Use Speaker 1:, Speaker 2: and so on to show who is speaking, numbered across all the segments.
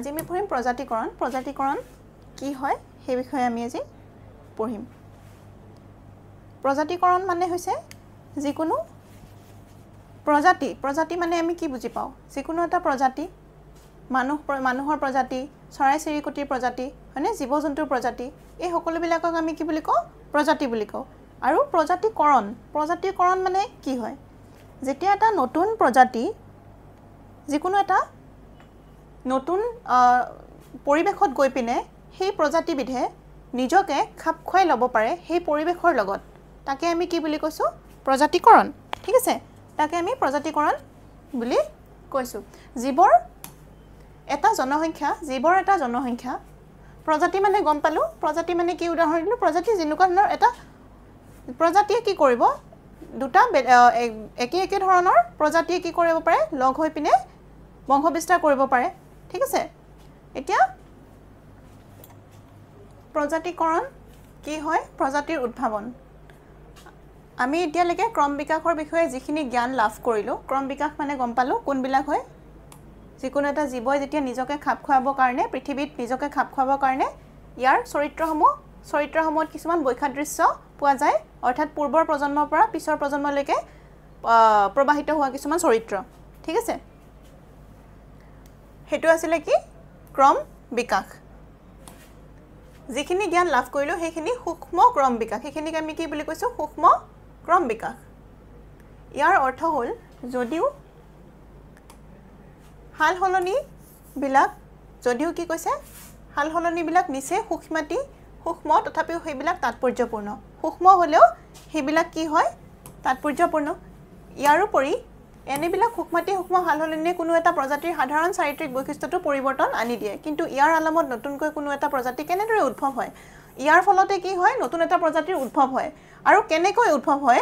Speaker 1: আজি আমি পঢ়িম প্ৰজাতিকৰণ প্ৰজাতিকৰণ কি হয় সেই বিষয়ে আমি আজি পঢ়িম প্ৰজাতিকৰণ মানে হৈছে যিকোনো প্ৰজাতি মানে আমি কি বুজি পাওঁ যিকোনো এটা প্ৰজাতি মানুহৰ প্ৰজাতি চৰাই চিৰিকটিৰ প্ৰজাতি মানে জীৱ-জন্তুৰ প্ৰজাতি এই সকলোবিলাকক আমি কি বুলি কওঁ প্ৰজাতি বুলি কওঁ আৰু প্ৰজাতিকৰণ মানে কি হয় যেতিয়া এটা নতুন প্ৰজাতি যিকোনো এটা নতুন পৰিবেশত গৈ পিনে সেই প্ৰজাতিবিধে নিজকে খাপ খুৱাই ল'ব পাৰে সেই পৰিবেশৰ লগত তাকে আমি কি বুলি কৈছো প্ৰজাতিকৰণ ঠিক আছে তাকে আমি প্ৰজাতিকৰণ বুলি কৈছো জীৱৰ এটা জনসংখ্যা প্ৰজাতি মানে গম পালো প্ৰজাতি মানে কি উদাহৰণ দিলো প্ৰজাতি যেনেকুৱা ধৰণৰ এটা প্ৰজাতিয়ে কি কৰিব দুটা একে ধৰণৰ প্ৰজাতিয়ে কি কৰিব পাৰে লগ হৈ পিনে বংশ বিস্তাৰ কৰিব পাৰে ঠিক আছে এতিয়া প্ৰজাতিকৰণ কি হয় প্ৰজাতিৰ উদ্ভাৱন আমি এতিয়ালৈকে ক্ৰম বিকাশৰ বিষয়ে যিখিনি জ্ঞান লাভ কৰিলো ক্ৰম বিকাশ মানে গম পালো কোনবিলাক হয় যিকোনো এটা জীৱই যেতিয়া নিজকে খাপ খুৱাবৰ কাৰণে পৃথিৱীত নিজকে খাপ খুৱাবৰ কাৰণে ইয়াৰ চৰিত্ৰসমূহত কিছুমান বৈসাদৃশ্য পোৱা যায় অৰ্থাৎ পূৰ্বৰ প্ৰজন্মৰ পৰা পিছৰ প্ৰজন্মলৈকে প্ৰবাহিত হোৱা কিছুমান চৰিত্ৰ ঠিক আছে হেতু আছিল কি ক্ৰম বিকাশ যিখিনি জ্ঞান লাভ কৰিলো সেইখিনি সূক্ষ্ম ক্ৰম বিকাশ সেইখিনিক আমি কি বুলি কৈছো সূক্ষ্ম ক্ৰম বিকাশ ইয়াৰ অৰ্থ হ'ল যদিও হালহলনি বিলাক নিচে সূক্ষ্ম তথাপিও সেইবিলাক তাৎপৰ্যপূৰ্ণ সূক্ষ্ম হলেও সেইবিলাক কি হয় তাৎপৰ্যপূৰ্ণ ইয়াৰ উপৰি এনেবিলাক সূক্ষ্ম হালহলনিয়ে কোনো এটা প্ৰজাতিৰ সাধাৰণ চাৰিত্ৰিক বৈশিষ্ট্যটো পৰিৱৰ্তন আনি দিয়ে কিন্তু ইয়াৰ আলমত নতুনকৈ কোনো এটা প্ৰজাতি কেনেদৰে উদ্ভৱ হয় ইয়াৰ ফলতে কি হয় নতুন এটা প্ৰজাতিৰ উদ্ভৱ হয় আৰু কেনেকৈ উদ্ভৱ হয়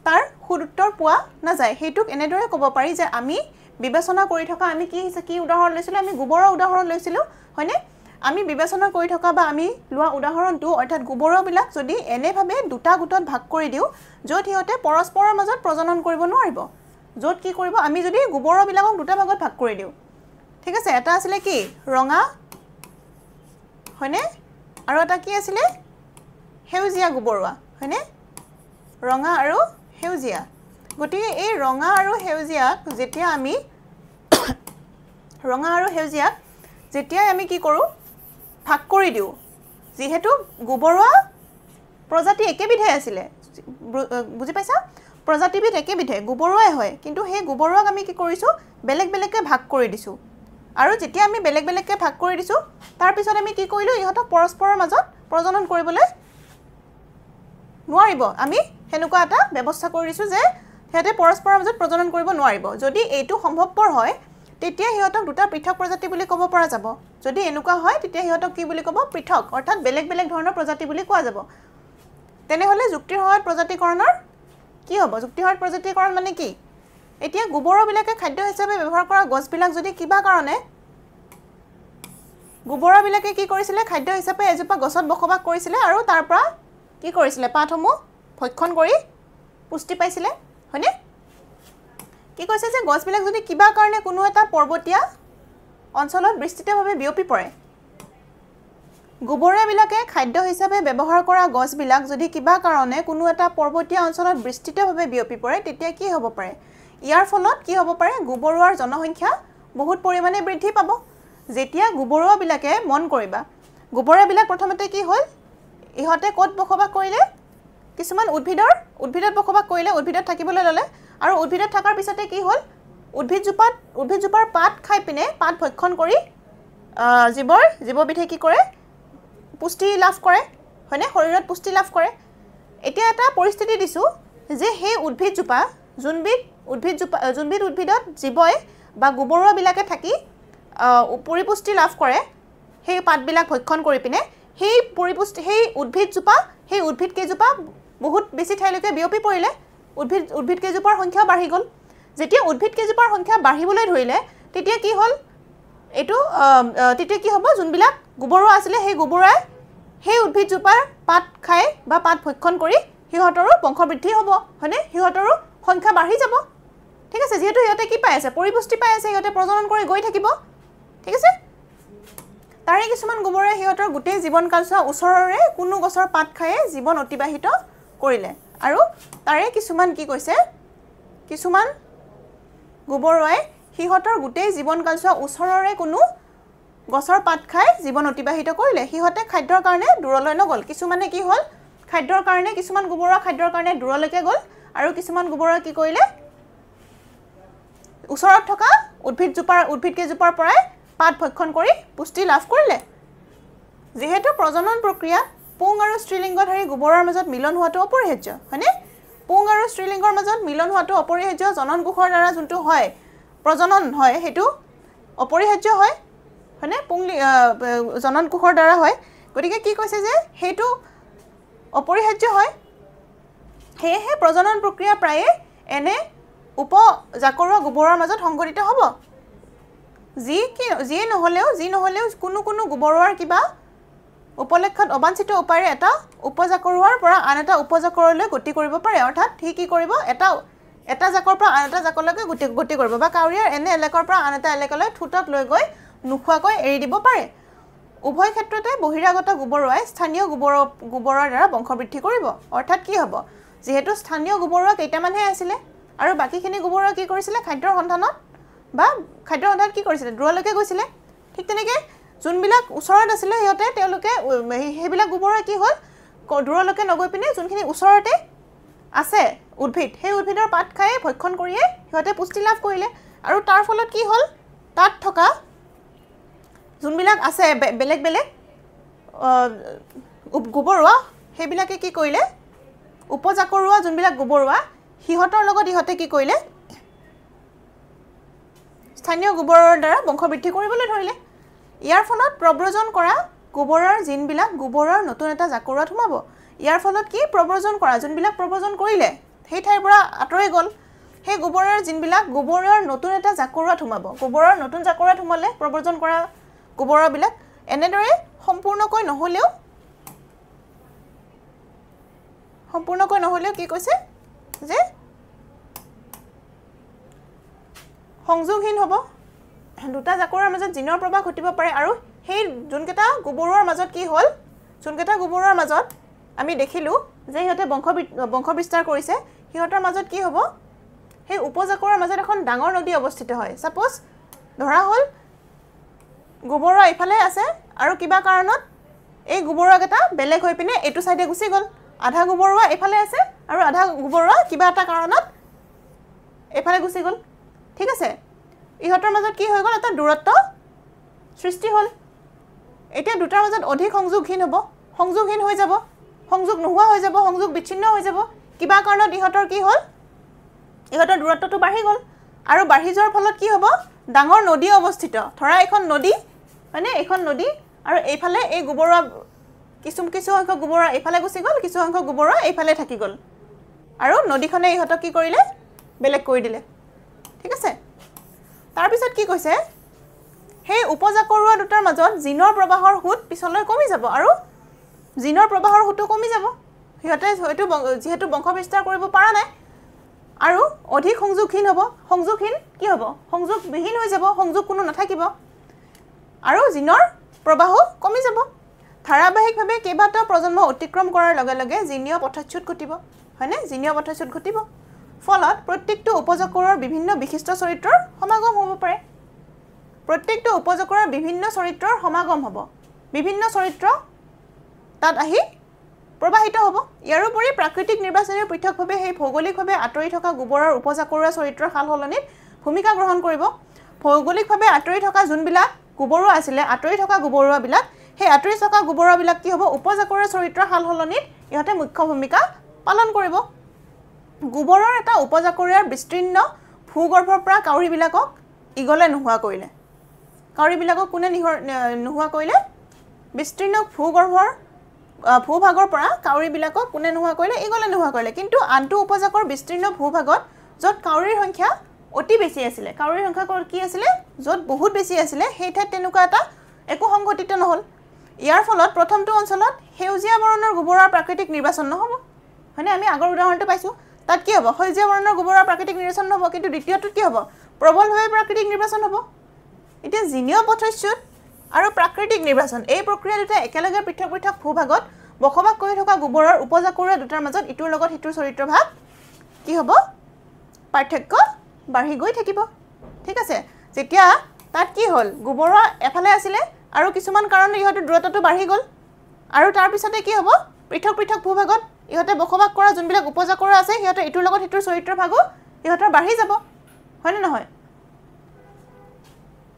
Speaker 1: তাৰ সুদুত্তৰ পোৱা নাযায় হেতুক এনেদৰে ক'ব পাৰি যে আমি বিবেচনা কৰি থকা আমি কি উদাহৰণ লৈছিলো আমি গোবৰৰ উদাহৰণ লৈছিলো হয়নে আমি বিবেচনা কৰি থকা বা আমি লোৱা উদাহৰণটো অৰ্থাৎ গোবৰবিলাক যদি এনেভাবে দুটা গোটত ভাগ কৰি দিও য'ত হিয়তে পৰস্পৰৰ মাজত প্ৰজনন কৰিব নোৱাৰিব য'ত কি কৰিব আমি যদি গোবৰবিলাকক দুটা ভাগত ভাগ কৰি দিও ঠিক আছে এটা আছিল কি ৰঙা হয়নে আৰু এটা কি আছিল হেউজিয়া গোবৰুৱা হয়নে ৰঙা আৰু হেউজিয়া গতিকে এই ৰঙা আৰু হেউজিয়াক যেতিয়া আমি কি কৰো ভাগ কৰি দিও যেহেতু গোবৰুৱা প্ৰজাতি একেবিধে আছিল বুজি পাইছা প্ৰজাতিবিধ একেবিধে গোবৰুৱাই হয় কিন্তু সেই গোবৰুৱাক আমি কি কৰিছো বেলেগ বেলেগকে ভাগ কৰি দিছো আৰু যেতিয়া আমি বেলেগ বেলেগকে ভাগ কৰি দিছো তাৰ পিছত আমি কি কৰিলো ইহতক পৰস্পৰৰ মাজত প্ৰজনন কৰিবলৈ নোৱাৰিব আমি হেনুকা এটা ব্যৱস্থা কৰি দিছো যে হেতে পৰস্পৰৰ মাজত প্ৰজনন কৰিব নোৱাৰিব যদি এইটো সম্ভৱপৰ হয় তেতিয়া হিয়তক দুটা পৃথক প্ৰজাতি বুলি ক'ব পৰা যাব যদি এনেকুৱা হয় তেতিয়া হিয়তক কি বুলি ক'ব পৃথক অৰ্থাৎ বেলেগ ধৰণৰ প্ৰজাতি বুলি কোৱা যাব তেনেহলে যুক্তিৰ সহায়ত প্ৰজাতিকৰণৰ কি হ'ব যুক্তিৰ সহায়ত প্ৰজাতিকৰণ মানে কি এতিয়া গোবৰবিলাকে খাদ্য হিচাপে ব্যৱহাৰ কৰা গছবিলাক যদি কিবা কাৰণে গোবৰবিলাকে কি কৰিছিলে খাদ্য হিচাপে এজোপা গছত বসবাস কৰিছিলে আৰু তাৰ পৰা কি কৰিছিলে পাতসমূহ ভক্ষণ কৰি পুষ্টি পাইছিলে হয়নে কি কৈছে যে গছবিলাক যদি কিবা কাৰণে কোনো এটা পৰ্বতীয়া অঞ্চলত বিস্তৃতভাৱে বিয়পি পৰে গোবৰবিলাকে খাদ্য হিচাপে ব্যৱহাৰ কৰা গছবিলাক যদি কিবা কাৰণে কোনো এটা পৰ্বতীয়া অঞ্চলত বিস্তৃতভাৱে বিয়পি পৰে তেতিয়া কি হ'ব পাৰে ইয়াৰ ফলত কি হ'ব পাৰে গোবৰুৱাৰ জনসংখ্যা বহুত পৰিমাণে বৃদ্ধি পাব যেতিয়া গোবৰুৱাবিলাকে মন কৰিবা গোবৰবিলাক প্ৰথমতে কি হ'ল ইহতে ক'ত বসবাস কৰিলে কিছুমান উদ্ভিদত বসবাস কৰিলে উদ্ভিদত থাকিবলৈ ললে আৰু উদ্ভিদত থকাৰ পিছতে কি হ'ল উদ্ভিদজোপাৰ পাত খাই পিনে পাত ভক্ষণ কৰি জীৱবিধে কি কৰে পুষ্টি লাভ কৰে হয়নে শৰীৰত পুষ্টি লাভ কৰে এতিয়া এটা পৰিস্থিতি দিছো যে সেই যোনবিধ উদ্ভিদত জীৱই বা গোবৰুৱাবিলাকে থাকি পৰিপুষ্টি লাভ কৰে সেই পাতবিলাক ভক্ষণ কৰি পিনে সেই উদ্ভিদকেইজোপা বহুত বেছি ঠাইলৈকে বিয়পি পৰিলে উদ্ভিদকেইজোপাৰ সংখ্যা বাঢ়ি গ'ল যেতিয়া উদ্ভিদকেইজোপাৰ সংখ্যা বাঢ়িবলৈ ধৰিলে তেতিয়া কি হ'ল তেতিয়া কি হ'ব যোনবিলাক গোবৰুৱা আছিল সেই গোবৰুৱাই সেই উদ্ভিদজোপাৰ পাত খাই বা পাত ভক্ষণ কৰি হিহতৰো বংশবৃদ্ধি হ'ব হয়নে হিহতৰো সংখ্যা বাঢ়ি যাব ঠিক আছে যেহেতু হিহতে কি পাই আছে পৰিপুষ্টি পাই আছে হিহতে প্ৰজনন কৰি গৈ থাকিব ঠিক আছে তাৰে কিছুমান গোবৰে সিহঁতৰ গোটেই জীৱন কালছোৱা ওচৰৰে কোনো গছৰ পাত খায়ে জীৱন অতিবাহিত কৰিলে আৰু তাৰে কিছুমান কি কৈছে কিছুমান গোবৰৱাই সিহঁতৰ গোটেই জীৱন কালছোৱা ওচৰৰে কোনো গছৰ পাত খাই জীৱন অতিবাহিত কৰিলে সিহঁতে খাদ্যৰ কাৰণে দূৰলৈ নগল কিছুমানে কি হ'ল খাদ্যৰ কাৰণে কিছুমান গোবৰৰ খাদ্যৰ কাৰণে দূৰলৈকে গ'ল আৰু কিছুমান গোবৰৰ কি কৰিলে ওচৰত থকা উদ্ভিদকেইজোপাৰ পৰাই পাত ভক্ষণ কৰি পুষ্টি লাভ কৰিলে যেহেতু প্ৰজনন প্ৰক্ৰিয়াত পুং আৰু স্ত্ৰীলিংগধাৰী গোবৰৰ মাজত মিলন হোৱাটো অপৰিহাৰ্য হয়নে পুং আৰু স্ত্ৰীলিংগৰ মাজত মিলন হোৱাটো অপৰিহাৰ্য জনন কোষৰ দ্বাৰা যোনটো হয় প্ৰজনন হয় হেতু অপৰিহাৰ্য হয় হয়নে পুং জনন কোষৰ দ্বাৰা হয় গতিকে কি কৈছে যে হেতু অপৰিহাৰ্য হয় হেহে প্ৰজনন প্ৰক্ৰিয়া প্ৰায়ে এনে উপজাকৰুৱা গোবৰৰ মাজত সংঘটিত হ'ব যি নহলেও কোনো গোবৰৰ কিবা উপলক্ষত অবাঞ্ছিত উপায়েৰে এটা উপজাকৰুৱাৰ পৰা আন এটা উপজাকৰলৈ গতি কৰিব পাৰে অৰ্থাৎ সি কি কৰিব এটা জাকৰ পৰা আন এটা জাকৰলৈকে গতি কৰিব বা কাউৰীয়াৰ এনে এলেকাৰ পৰা আন এটা এলেকালৈ ঠুটত লৈ গৈ নুখুৱাকৈ এৰি দিব পাৰে উভয় ক্ষেত্ৰতে বহিৰাগত গোবৰৱাই স্থানীয় গোবৰৰ দ্বাৰা বংশবৃদ্ধি কৰিব অৰ্থাৎ কি হ'ব যেহেতু স্থানীয় গোবৰৱা কেইটামানহে আছিলে আৰু বাকিখিনি গোবৰৱা কি কৰিছিলে খাদ্যৰ সন্ধানত কি কৰিছিলে দূৰলৈকে গৈছিলে ঠিক তেনেকৈ যোনবিলাক ওচৰত আছিলে সিহঁতে তেওঁলোকে সেইবিলাক গোবৰৱা কি হ'ল দূৰলৈকে নগৈ পিনে যোনখিনি ওচৰতে আছে উদ্ভিদ সেই উদ্ভিদৰ পাত খাই ভক্ষণ কৰিয়ে সিহঁতে পুষ্টি লাভ কৰিলে আৰু তাৰ ফলত কি হ'ল তাত থকা যোনবিলাক আছে বেলেগ গোবৰৱা সেইবিলাকে কি কৰিলে উপজাকৰুৱা যোনবিলাক গোবৰৱা সিহঁতৰ লগত ইহঁতে কি কৰিলে স্থানীয় গোবৰৰ দ্বাৰা বংশবৃদ্ধি কৰিবলৈ ধৰিলে ইয়াৰ ফলত প্ৰব্ৰজন কৰা গোবৰৰ জিনবিলাক গোবৰৰ নতুন এটা জাকৰুৱাত সোমাব ইয়াৰ ফলত কি প্ৰব্ৰজন কৰা যোনবিলাক প্ৰব্ৰজন কৰিলে সেই ঠাইৰ পৰা আঁতৰি গ'ল সেই গোবৰৰ জিনবিলাক গোবৰৰ নতুন এটা জাকৰুৱাত সোমাব গোবৰৰ নতুন জাকৰুৱাত সোমালে প্ৰব্ৰজন কৰা গোবৰবিলাক এনেদৰে সম্পূৰ্ণকৈ নহলেও কি কৈছে যে সংযোগহীন হ'ব দুটা জাকৰৰ মাজত জিনৰ প্ৰবাহ ঘটিব পাৰে আৰু সেই যোনকেইটা গোবৰৰ মাজত কি হ'ল যোনকেইটা গোবৰৰ মাজত আমি দেখিলোঁ যে সিহঁতে বংশ বিস্তাৰ কৰিছে সিহঁতৰ মাজত কি হ'ব সেই উপজাকৰৰ মাজত এখন ডাঙৰ নদী অৱস্থিত হয় সাপোজ ধৰা হ'ল গোবৰৱা ইফালে আছে আৰু কিবা কাৰণত এই গোবৰৱাকেইটা বেলেগ হৈ পিনে এইটো সাইডে গুচি গ'ল আধা গোবৰৱা ইফালে আছে আৰু আধা গোবৰৱা কিবা এটা কাৰণত এফালে গুচি গ'ল ঠিক আছে ইহঁতৰ মাজত কি হৈ গ'ল এটা দূৰত্ব সৃষ্টি হ'ল এতিয়া দুটাৰ মাজত অধিক সংযোগহীন হৈ যাব সংযোগ নোহোৱা হৈ যাব সংযোগ বিচ্ছিন্ন হৈ যাব কিবা কাৰণত ইহঁতৰ কি হ'ল ইহঁতৰ দূৰত্বটো বাঢ়ি গ'ল আৰু বাঢ়ি যোৱাৰ ফলত কি হ'ব ডাঙৰ নদী অৱস্থিত ধৰা এখন নদী মানে এখন নদী আৰু এইফালে এই গোবৰৱা কিছু সংখ্যক গোবৰৱা এইফালে গুচি গ'ল কিছু সংখ্যক গোবৰৱা এইফালে থাকি গ'ল আৰু নদীখনে ইহঁতক কি কৰিলে বেলেগ কৰি দিলে ঠিক আছে তাৰপিছত কি কৈছে সেই উপজাকৰুৱা দুটাৰ মাজত জিনৰ প্ৰবাহৰ হুত পিছলৈ কমি যাব আৰু জিনৰ প্ৰবাহৰ হুতো কমি যাব সিহঁতে হয়তো যেহেতু বংশ বিস্তাৰ কৰিব পৰা নাই আৰু অধিক সংযোগহীন হ'ব সংযোগহীন কি হ'ব সংযোগবিহীন হৈ যাব সংযোগ কোনো নাথাকিব আৰু জিনৰ প্ৰবাহো কমি যাব ধাৰাবাহিকভাৱে কেইবাটাও প্ৰজন্ম অতিক্ৰম কৰাৰ লগে লগে জিনীয় পথচ্যুত ঘটিব হয়নে জিনীয় পথচ্যুত ঘটিব ফলত প্ৰত্যেকটো উপজাকৰৰ বিভিন্ন বিশিষ্ট চৰিত্ৰৰ সমাগম হ'ব পাৰে প্ৰত্যেকটো উপজাকৰৰ বিভিন্ন চৰিত্ৰৰ সমাগম হ'ব বিভিন্ন চৰিত্ৰ তাত আহি প্ৰবাহিত হ'ব ইয়াৰ উপৰি প্ৰাকৃতিক নিৰ্বাচনৰ পৃথকভাৱে সেই ভৌগোলিকভাৱে আঁতৰি থকা গোবৰৰ উপজাকৰুৱা চৰিত্ৰৰ সালসলনিত ভূমিকা গ্ৰহণ কৰিব ভৌগোলিকভাৱে আঁতৰি থকা যোনবিলাক গোবৰুৱা আছিলে আঁতৰি থকা গোবৰুৱাবিলাক সেই আঁতৰি থকা গোবৰুৱাবিলাক কি হ'ব উপজাকৰুৱা চৰিত্ৰৰ সালসলনিত ইহঁতে মুখ্য ভূমিকা পালন কৰিব গোবৰৰ এটা উপজাকৰুৱাৰ বিস্তীৰ্ণ ভূগৰ্ভৰ পৰা কাউৰীবিলাকক ইগলে নোহোৱা কৰিলে কাউৰীবিলাকক কোনে নোহোৱা কৰিলে বিস্তীৰ্ণ ভূভাগৰ পৰা কাউৰীবিলাকক কোনে নোহোৱা কৰিলে ইগলে নোহোৱা কৰিলে কিন্তু আনটো উপজাকৰ বিস্তীৰ্ণ ভূভাগত য'ত কাউৰীৰ সংখ্যা অতি বেছি আছিলে কাউৰীৰ সংখ্যা কি আছিলে য'ত বহুত বেছি আছিলে সেই ঠাইত তেনেকুৱা এটা একো সংঘটিত নহ'ল ইয়াৰ ফলত প্ৰথমটো অঞ্চলত সেউজীয়া বৰণৰ গোবৰৰ প্ৰাকৃতিক নিৰ্বাচন নহ'ব হয়নে আমি আগৰ উদাহৰণটো পাইছোঁ তাত কি হ'ব সেউজীয়া বৰণৰ গোবৰৰ প্ৰাকৃতিক নিৰ্বাচন নহ'ব কিন্তু দ্বিতীয়টোত কি হ'ব প্ৰবলভাৱে প্ৰাকৃতিক নিৰ্বাচন হ'ব এতিয়া জিনীয় পথচ্যুত আৰু প্ৰাকৃতিক নিৰ্বাচন এই প্ৰক্ৰিয়া দুটা একেলগে পৃথক পৃথক ভূভাগত বসবাস কৰি থকা গোবৰৰ উপজাকুৰা দুটাৰ মাজত ইটোৰ লগত সিটোৰ চৰিত্ৰ ভাগ কি হ'ব পাৰ্থক্য বাঢ়ি গৈ থাকিব ঠিক আছে যেতিয়া তাত কি হ'ল গোবৰৰ এফালে আছিলে আৰু কিছুমান কাৰণে ইহঁতৰ দূৰত্বটো বাঢ়ি গ'ল আৰু তাৰ পিছতে কি হ'ব পৃথক পৃথক ভূভাগত ইহঁতে বসবাস কৰা যোনবিলাক উপজাকুৰা আছে ইহঁতৰ ইটোৰ লগত সিটোৰ চৰিত্ৰ ভাগো ইহঁতৰ বাঢ়ি যাব হয়নে নহয়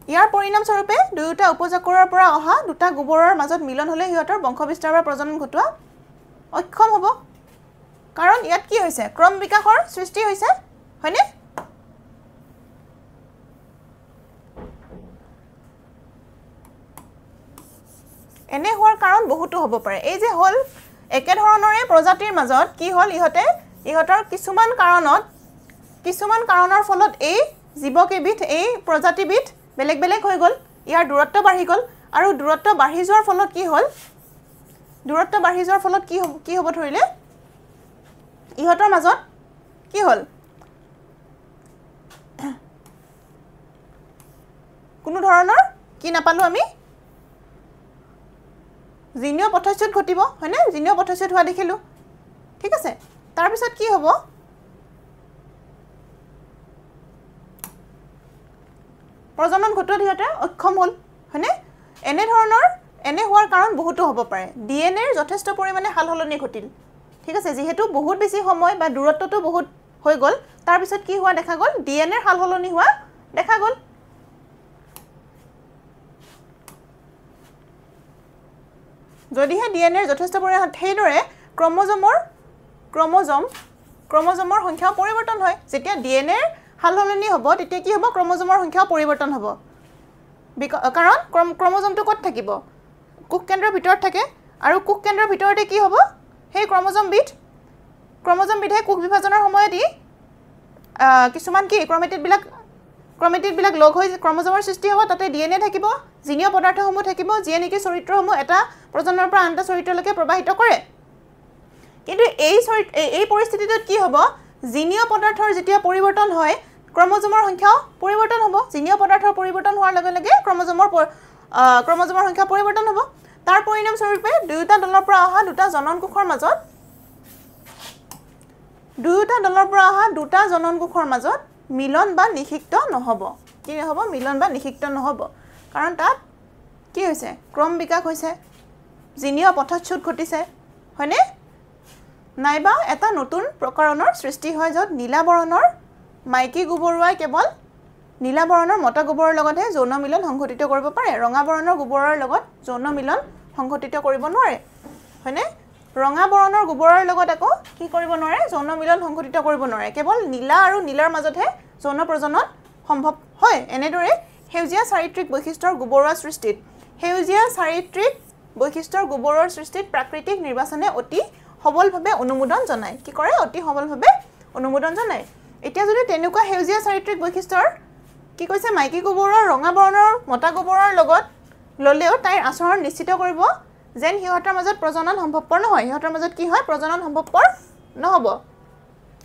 Speaker 1: ইয়াৰ পৰিণাম স্বৰূপে দুয়োটা উপজাকুৰাৰ পৰা অহা দুটা গোবৰৰ মাজত মিলন হ'লে ইহঁতৰ বংশবিস্তাৰ বা প্ৰজনন ঘটোৱা অক্ষম হ'ব কাৰণ ইয়াত কি হৈছে ক্ৰম বিকাশৰ সৃষ্টি হৈছে হয়নে এনে হোৱাৰ কাৰণ বহুতো হ'ব পাৰে এই যে হ'ল একে ধৰণৰে প্ৰজাতিৰ মাজত কি হ'ল ইহঁতৰ কিছুমান কাৰণৰ ফলত এই জীৱকেবিধ এই প্ৰজাতিবিধ বেলেগ বেলেগ হৈ গ'ল ইয়াৰ দূৰত্ব বাঢ়ি গ'ল আৰু দূৰত্ব বাঢ়ি যোৱাৰ ফলত কি হ'ব ধৰিলে ইহঁতৰ মাজত কি হ'ল কোনো ধৰণৰ কি নাপালো আমি জিনীয় পথচ্যুত ঘটিব হয়নে জিনীয় পথচ্যুত হোৱা দেখিলো ঠিক আছে তাৰ পিছত কি হ'ব প্ৰজনন ঘটোৱা ইহঁতে অক্ষম হ'ল হয়নে এনে হোৱাৰ কাৰণ বহুতো হ'ব পাৰে ডিএনএৰ যথেষ্ট পৰিমাণে সালসলনি ঘটিল ঠিক আছে যেহেতু বহুত বেছি সময় বা দূৰত্বটো বহুত হৈ গ'ল তাৰ পিছত কি হোৱা দেখা গ'ল ডিএনএৰ সালসলনি হোৱা দেখা গ'ল যদিহে ডিএনএৰ যথেষ্ট পৰিমাণে সেইদৰে ক্ৰমোজমৰ সংখ্যা পৰিৱৰ্তন হয় যেতিয়া ডিএনএৰ সালসলনি হ'ব তেতিয়া কি হ'ব ক্ৰমোজমৰ সংখ্যা পৰিৱৰ্তন হ'ব কাৰণ ক্ৰমোজমটো ক'ত থাকিব কোষ কেন্দ্ৰৰ ভিতৰত থাকে আৰু কোষ কেন্দ্ৰৰ ভিতৰতে কি হ'ব সেই ক্ৰমোজমবিধে কোষ বিভাজনৰ সময়ত কিছুমান কি ক্ৰমেটিডবিলাক লগ হৈ ক্ৰমোজমৰ সৃষ্টি হ'ব তাতে ডিএনএ থাকিব জিনীয় পদাৰ্থসমূহ থাকিব যিয়ে নেকি চৰিত্ৰসমূহ এটা প্ৰজন্মৰ পৰা আন এটা চৰিত্ৰলৈকে প্ৰবাহিত কৰে কিন্তু এই পৰিস্থিতিটোত কি হ'ব জিনীয় পদাৰ্থৰ যেতিয়া পৰিৱৰ্তন হয় ক্ৰমোজমৰ সংখ্যাও পৰিৱৰ্তন হ'ব জিনীয় পদাৰ্থৰ পৰিৱৰ্তন হোৱাৰ লগে লগে ক্ৰমোজমৰ সংখ্যা পৰিৱৰ্তন হ'ব তাৰ পৰিণাম স্বৰূপে দুয়োটা দলৰ পৰা অহা দুটা জনন কোষৰ মাজত মিলন বা নিষিক্ত নহ'ব কি নহ'ব মিলন বা নিষিক্ত নহ'ব কাৰণ তাত কি হৈছে ক্ৰম বিকাশ হৈছে জিনীয় পথচ্যুত ঘটিছে হয়নে নাইবা এটা নতুন প্ৰকাৰণৰ সৃষ্টি হয় য'ত নীলা বৰণৰ মাইকী গোবৰুৱাই কেৱল নীলা বৰণৰ মতা গোবৰৰ লগতহে যৌন মিলন সংঘটিত কৰিব পাৰে ৰঙা বৰণৰ গোবৰৰ লগত যৌন মিলন সংঘটিত কৰিব নোৱাৰে হয়নে ৰঙা বৰণৰ গোবৰৰ লগত আকৌ কি কৰিব নোৱাৰে যৌন মিলন সংঘটিত কৰিব নোৱাৰে কেৱল নীলা আৰু নীলাৰ মাজতহে যৌন প্ৰজনন সম্ভৱ হয় এনেদৰে সেউজীয়া চাৰিত্ৰিক বৈশিষ্ট্যৰ গোবৰৰ সৃষ্টিত প্ৰাকৃতিক নিৰ্বাচনে অতি সবলভাৱে অনুমোদন জনায় কি কৰে অতি সবলভাৱে অনুমোদন জনায় এতিয়া যদি তেনেকুৱা সেউজীয়া চাৰিত্ৰিক বৈশিষ্ট্যৰ কি কৈছে মাইকী গোবৰৰ ৰঙা বৰণৰ মতা গোবৰৰ লগত ললেও তাইৰ আচৰণ নিশ্চিত কৰিব যেন সিহঁতৰ মাজত প্ৰজনন সম্ভৱপৰ নহয় সিহঁতৰ মাজত কি হয় প্ৰজনন সম্ভৱপৰ নহ'ব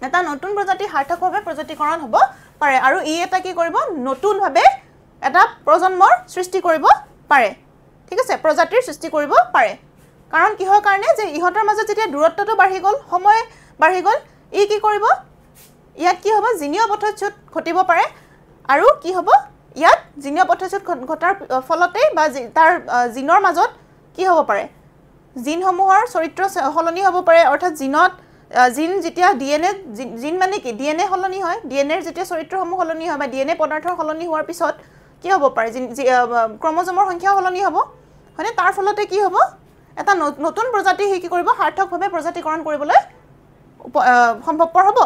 Speaker 1: এটা নতুন প্ৰজাতি সাৰ্থকভাৱে প্ৰজাতিকৰণ হ'ব পাৰে আৰু এটা কি কৰিব নতুনভাৱে এটা প্ৰজন্মৰ সৃষ্টি কৰিব পাৰে ঠিক আছে প্ৰজাতিৰ সৃষ্টি কৰিব পাৰে কাৰণ কিহৰ কাৰণে যে ইহঁতৰ মাজত যেতিয়া দূৰত্বটো বাঢ়ি গ'ল সময় বাঢ়ি গ'ল কি কৰিব ইয়াত কি হ'ব জিনীয় পথচ্যুত ঘটিব পাৰে আৰু কি হ'ব ইয়াত জিনীয় পথচ্যুত ঘটাৰ ফলতে বা তাৰ জিনৰ মাজত কি হ'ব পাৰে জিনসমূহৰ চৰিত্ৰ সলনি হ'ব পাৰে অৰ্থাৎ জিন যেতিয়া জিন মানে কি ডিএনএ সলনি হয় ডিএনএৰ যেতিয়া চৰিত্ৰসমূহ সলনি হয় বা ডিএনএ পদাৰ্থৰ সলনি হোৱাৰ পিছত কি হ'ব পাৰে ক্ৰমোজমৰ সংখ্যাও সলনি হ'ব হয়নে তাৰ ফলতে কি হ'ব এটা নতুন প্ৰজাতি কি কৰিব সাৰ্থকভাৱে প্ৰজাতিকৰণ কৰিবলৈ সম্ভৱপৰ হ'ব